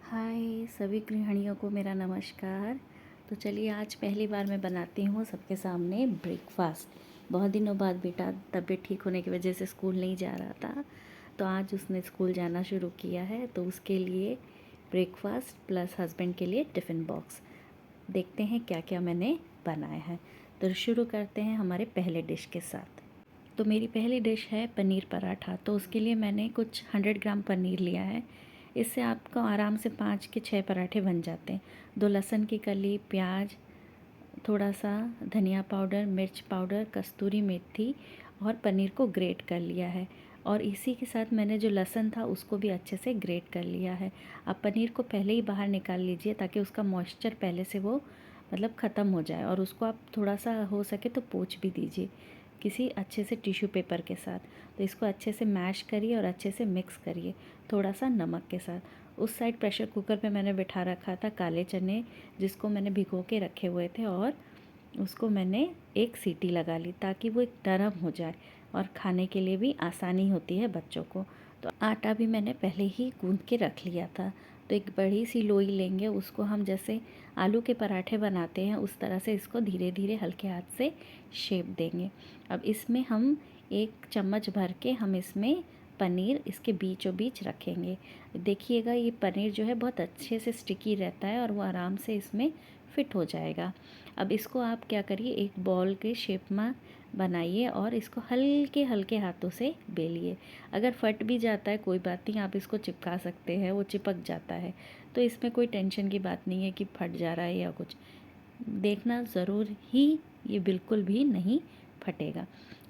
हाय सभी गृहिणियों को मेरा नमस्कार। तो चलिए आज पहली बार मैं बनाती हूँ सबके सामने ब्रेकफास्ट। बहुत दिनों बाद बेटा तबीयत ठीक होने की वजह से स्कूल नहीं जा रहा था, तो आज उसने स्कूल जाना शुरू किया है, तो उसके लिए ब्रेकफास्ट प्लस हस्बैंड के लिए टिफ़िन बॉक्स। देखते हैं क्या क्या मैंने बनाया है। तो शुरू करते हैं हमारे पहले डिश के साथ। तो मेरी पहली डिश है पनीर पराठा। तो उसके लिए मैंने कुछ 100 ग्राम पनीर लिया है। इससे आपको आराम से 5 के 6 पराठे बन जाते हैं। 2 लहसुन की कली, प्याज, थोड़ा सा धनिया पाउडर, मिर्च पाउडर, कस्तूरी मेथी और पनीर को ग्रेट कर लिया है। और इसी के साथ मैंने जो लहसुन था उसको भी अच्छे से ग्रेट कर लिया है। आप पनीर को पहले ही बाहर निकाल लीजिए ताकि उसका मॉइस्चर पहले से वो ख़त्म हो जाए, और उसको आप थोड़ा सा हो सके तो पोंछ भी दीजिए किसी अच्छे से टिश्यू पेपर के साथ। तो इसको अच्छे से मैश करिए और अच्छे से मिक्स करिए थोड़ा सा नमक के साथ। उस साइड प्रेशर कुकर पे मैंने बिठा रखा था काले चने, जिसको मैंने भिगो के रखे हुए थे, और उसको मैंने एक सीटी लगा ली ताकि वो एक नरम हो जाए और खाने के लिए भी आसानी होती है बच्चों को। तो आटा भी मैंने पहले ही गूंद के रख लिया था। तो एक बड़ी सी लोई लेंगे, उसको हम जैसे आलू के पराठे बनाते हैं उस तरह से इसको धीरे धीरे हल्के हाथ से शेप देंगे। अब इसमें हम 1 चम्मच भर के हम इसमें पनीर इसके बीचों बीच रखेंगे। देखिएगा ये पनीर जो है बहुत अच्छे से स्टिकी रहता है और वो आराम से इसमें फिट हो जाएगा। अब इसको आप क्या करिए, एक बॉल के शेप में बनाइए और इसको हल्के हल्के हाथों से बेलिए। अगर फट भी जाता है कोई बात नहीं, आप इसको चिपका सकते हैं, वो चिपक जाता है। तो इसमें कोई टेंशन की बात नहीं है कि फट जा रहा है या कुछ। देखना ज़रूर ही, ये बिल्कुल भी नहीं फटेगा।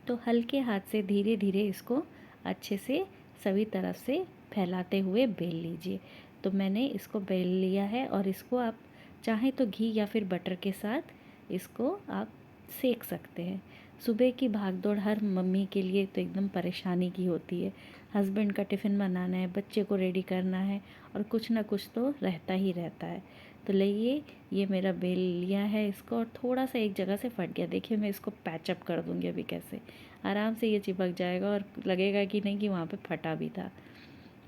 तो हल्के हाथ से धीरे धीरे इसको अच्छे से सभी तरफ से फैलाते हुए बेल लीजिए। तो मैंने इसको बेल लिया है, और इसको आप चाहें तो घी या फिर बटर के साथ इसको आप सेक सकते हैं। सुबह की भागदौड़ हर मम्मी के लिए तो एकदम परेशानी की होती है। हस्बैंड का टिफ़िन बनाना है, बच्चे को रेडी करना है, और कुछ ना कुछ तो रहता ही रहता है। तो लाइए, ये मेरा बेल लिया है इसको, और थोड़ा सा एक जगह से फट गया। देखिए मैं इसको पैचअप कर दूँगी अभी कैसे। आराम से ये चिपक जाएगा और लगेगा कि नहीं कि वहाँ पे फटा भी था।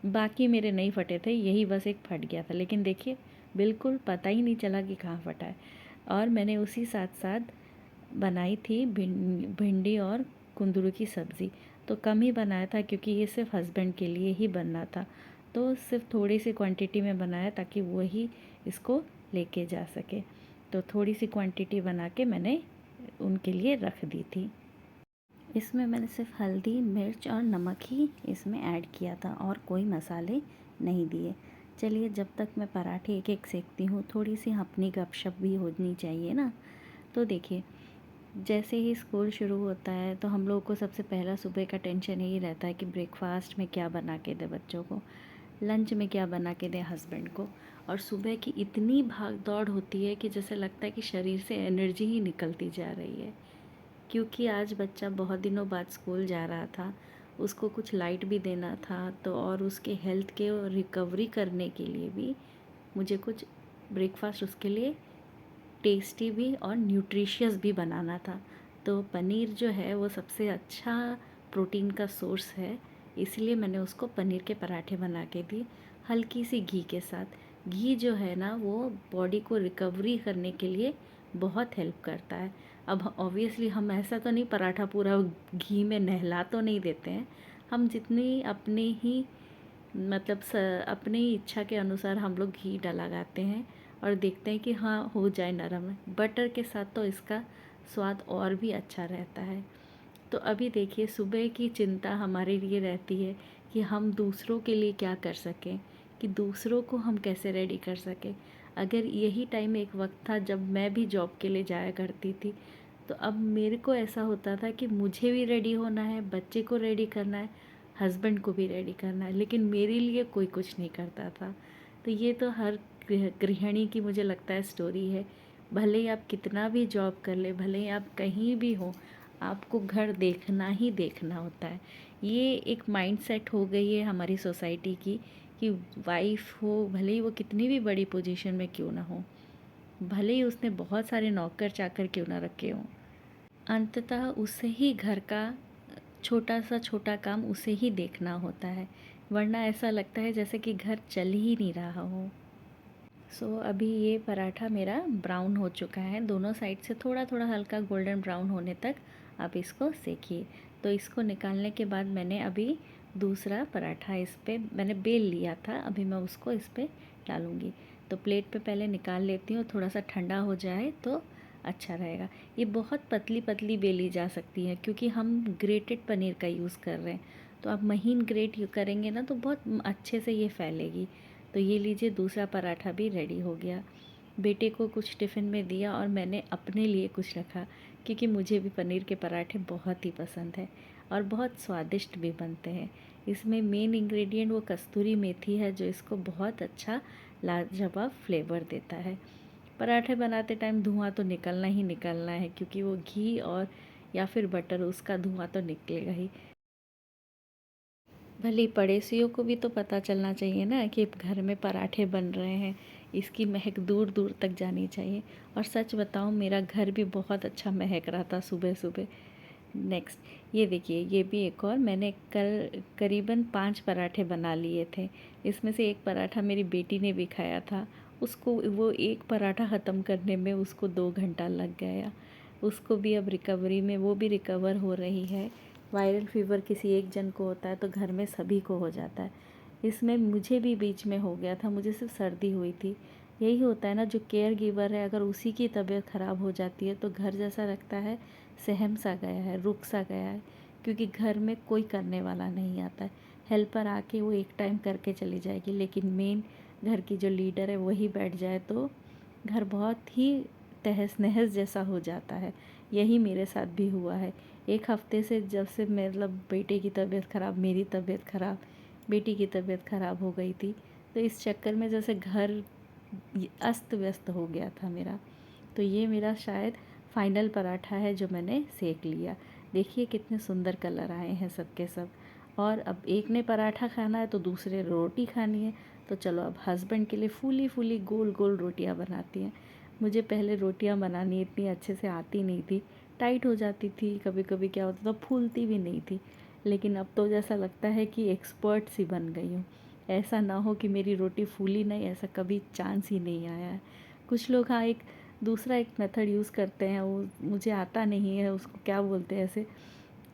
बाकी मेरे नहीं फटे थे, यही बस एक फट गया था, लेकिन देखिए बिल्कुल पता ही नहीं चला कि कहाँ फटा है। और मैंने उसी साथ साथ बनाई थी भिंडी और कुंदरू की सब्ज़ी। तो कम ही बनाया था क्योंकि ये सिर्फ हस्बैंड के लिए ही बनना था। तो सिर्फ थोड़ी सी क्वांटिटी में बनाया ताकि वही इसको लेके जा सके। तो थोड़ी सी क्वांटिटी बना के मैंने उनके लिए रख दी थी। इसमें मैंने सिर्फ हल्दी, मिर्च और नमक ही इसमें ऐड किया था और कोई मसाले नहीं दिए। चलिए, जब तक मैं पराठे एक एक सेकती हूँ, थोड़ी सी अपनी गपशप भी होनी चाहिए ना। तो देखिए, जैसे ही स्कूल शुरू होता है तो हम लोगों को सबसे पहला सुबह का टेंशन यही रहता है कि ब्रेकफास्ट में क्या बना के दें बच्चों को, लंच में क्या बना के दें हस्बैंड को। और सुबह की इतनी भाग दौड़ होती है कि जैसे लगता है कि शरीर से एनर्जी ही निकलती जा रही है, क्योंकि आज बच्चा बहुत दिनों बाद स्कूल जा रहा था, उसको कुछ लाइट भी देना था, तो और उसके हेल्थ के रिकवरी करने के लिए भी मुझे कुछ ब्रेकफास्ट उसके लिए टेस्टी भी और न्यूट्रिशियस भी बनाना था। तो पनीर जो है वो सबसे अच्छा प्रोटीन का सोर्स है, इसलिए मैंने उसको पनीर के पराठे बना के दिए हल्की सी घी के साथ। घी जो है ना वो बॉडी को रिकवरी करने के लिए बहुत हेल्प करता है। अब ऑब्वियसली हम ऐसा तो नहीं पराठा पूरा घी में नहला तो नहीं देते हैं, हम जितनी अपने ही अपनी इच्छा के अनुसार हम लोग घी लगाते हैं और देखते हैं कि हाँ हो जाए नरम। बटर के साथ तो इसका स्वाद और भी अच्छा रहता है। तो अभी देखिए, सुबह की चिंता हमारे लिए रहती है कि हम दूसरों के लिए क्या कर सकें, कि दूसरों को हम कैसे रेडी कर सकें। अगर यही टाइम एक वक्त था जब मैं भी जॉब के लिए जाया करती थी, तो अब मेरे को ऐसा होता था कि मुझे भी रेडी होना है, बच्चे को रेडी करना है, हस्बैंड को भी रेडी करना है, लेकिन मेरे लिए कोई कुछ नहीं करता था। तो ये तो हर गृहिणी की मुझे लगता है स्टोरी है। भले ही आप कितना भी जॉब कर ले, भले ही आप कहीं भी हो, आपको घर देखना ही देखना होता है। ये एक माइंडसेट हो गई है हमारी सोसाइटी की कि वाइफ हो, भले ही वो कितनी भी बड़ी पोजीशन में क्यों ना हो, भले ही उसने बहुत सारे नौकर चाकर क्यों ना रखे हों, अंततः उसे ही घर का छोटा सा छोटा काम उसे ही देखना होता है। वरना ऐसा लगता है जैसे कि घर चल ही नहीं रहा हो। अभी ये पराठा मेरा ब्राउन हो चुका है, दोनों साइड से थोड़ा थोड़ा हल्का गोल्डन ब्राउन होने तक आप इसको सेकिए। तो इसको निकालने के बाद मैंने अभी दूसरा पराठा इस पे मैंने बेल लिया था, अभी मैं उसको इस पे डालूँगी। तो प्लेट पे पहले निकाल लेती हूँ, थोड़ा सा ठंडा हो जाए तो अच्छा रहेगा। ये बहुत पतली पतली बेली जा सकती है क्योंकि हम ग्रेटेड पनीर का यूज़ कर रहे हैं। तो आप महीन ग्रेट करेंगे ना तो बहुत अच्छे से ये फैलेगी। तो ये लीजिए, दूसरा पराठा भी रेडी हो गया। बेटे को कुछ टिफ़िन में दिया और मैंने अपने लिए कुछ रखा, क्योंकि मुझे भी पनीर के पराठे बहुत ही पसंद है और बहुत स्वादिष्ट भी बनते हैं। इसमें मेन इंग्रेडिएंट वो कस्तूरी मेथी है जो इसको बहुत अच्छा लाजवाब फ्लेवर देता है। पराठे बनाते टाइम धुआं तो निकलना ही निकलना है, क्योंकि वो घी और या फिर बटर, उसका धुआं तो निकलेगा ही। भले ही पड़ोसियों को भी तो पता चलना चाहिए ना कि घर में पराठे बन रहे हैं, इसकी महक दूर दूर तक जानी चाहिए। और सच बताऊं, मेरा घर भी बहुत अच्छा महक रहा था सुबह सुबह। नेक्स्ट ये देखिए, ये भी एक और मैंने कल करीबन 5 पराठे बना लिए थे। इसमें से एक पराठा मेरी बेटी ने भी खाया था। उसको वो एक पराठा ख़त्म करने में उसको 2 घंटा लग गया। उसको भी अब रिकवरी में, वो भी रिकवर हो रही है। वायरल फ़ीवर किसी एक जन को होता है तो घर में सभी को हो जाता है। इसमें मुझे भी बीच में हो गया था, मुझे सिर्फ सर्दी हुई थी। यही होता है ना, जो केयर गिवर है अगर उसी की तबीयत ख़राब हो जाती है तो घर जैसा लगता है सहम सा गया है, रुक सा गया है, क्योंकि घर में कोई करने वाला नहीं आता है। हेल्पर आके वो एक टाइम करके चली जाएगी, लेकिन मेन घर की जो लीडर है वही बैठ जाए तो घर बहुत ही तहस नहस जैसा हो जाता है। यही मेरे साथ भी हुआ है। एक हफ्ते से जब से मतलब बेटे की तबीयत ख़राब, मेरी तबीयत ख़राब, बेटी की तबीयत ख़राब हो गई थी, तो इस चक्कर में जैसे घर अस्त व्यस्त हो गया था मेरा। तो ये मेरा शायद फाइनल पराठा है जो मैंने सेक लिया। देखिए कितने सुंदर कलर आए हैं सबके सब। और अब एक ने पराठा खाना है तो दूसरे रोटी खानी है। तो चलो अब हस्बैंड के लिए फूली फूली गोल गोल रोटियां बनाती हैं। मुझे पहले रोटियां बनानी इतनी अच्छे से आती नहीं थी, टाइट हो जाती थी, कभी कभी क्या होता था फूलती भी नहीं थी। लेकिन अब तो जैसा लगता है कि एक्सपर्ट सी बन गई हूँ। ऐसा ना हो कि मेरी रोटी फूली नहीं, ऐसा कभी चांस ही नहीं आया है। कुछ लोग हाँ एक दूसरा एक मेथड यूज़ करते हैं, वो मुझे आता नहीं है, उसको क्या बोलते हैं, ऐसे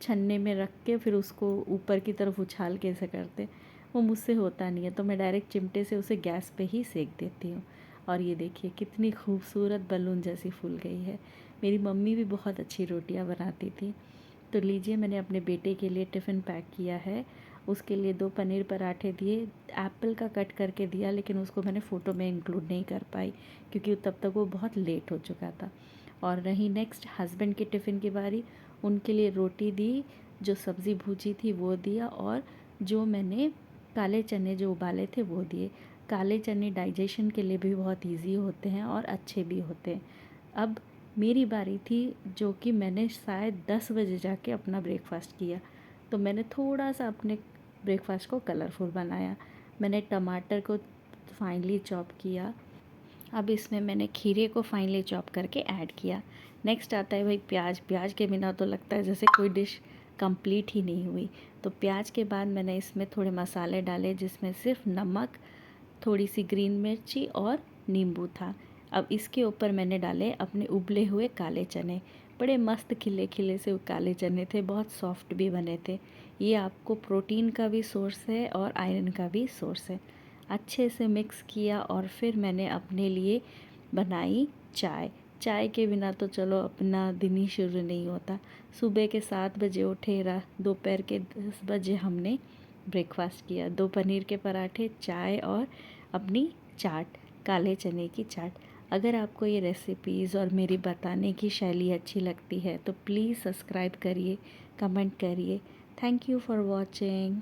छन्ने में रख के फिर उसको ऊपर की तरफ उछाल के ऐसे करते। वो मुझसे होता नहीं है, तो मैं डायरेक्ट चिमटे से उसे गैस पे ही सेक देती हूँ। और ये देखिए कितनी खूबसूरत बलून जैसी फूल गई है। मेरी मम्मी भी बहुत अच्छी रोटियाँ बनाती थी। तो लीजिए, मैंने अपने बेटे के लिए टिफ़िन पैक किया है। उसके लिए 2 पनीर पराठे दिए, एप्पल का कट करके दिया, लेकिन उसको मैंने फ़ोटो में इंक्लूड नहीं कर पाई क्योंकि तब तक वो बहुत लेट हो चुका था। और रही नेक्स्ट हस्बैंड के टिफ़िन की बारी, उनके लिए रोटी दी, जो सब्ज़ी भूजी थी वो दिया, और जो मैंने काले चने जो उबाले थे वो दिए। काले चने डाइजेशन के लिए भी बहुत ईज़ी होते हैं और अच्छे भी होते हैं। अब मेरी बारी थी, जो कि मैंने शायद 10 बजे जाके अपना ब्रेकफ़ास्ट किया। तो मैंने थोड़ा सा अपने ब्रेकफ़ास्ट को कलरफुल बनाया। मैंने टमाटर को फाइनली चॉप किया। अब इसमें मैंने खीरे को फाइनली चॉप करके ऐड किया। नेक्स्ट आता है भाई प्याज। प्याज के बिना तो लगता है जैसे कोई डिश कंप्लीट ही नहीं हुई। तो प्याज के बाद मैंने इसमें थोड़े मसाले डाले, जिसमें सिर्फ नमक, थोड़ी सी ग्रीन मिर्ची और नींबू था। अब इसके ऊपर मैंने डाले अपने उबले हुए काले चने। बड़े मस्त खिले खिले से काले चने थे, बहुत सॉफ्ट भी बने थे। ये आपको प्रोटीन का भी सोर्स है और आयरन का भी सोर्स है। अच्छे से मिक्स किया और फिर मैंने अपने लिए बनाई चाय। चाय के बिना तो चलो अपना दिन ही शुरू नहीं होता। सुबह के 7 बजे उठे, दोपहर के 10 बजे हमने ब्रेकफास्ट किया। 2 पनीर के पराठे, चाय और अपनी चाट, काले चने की चाट। अगर आपको ये रेसिपीज़ और मेरी बताने की शैली अच्छी लगती है तो प्लीज़ सब्सक्राइब करिए, कमेंट करिए। Thank you for watching.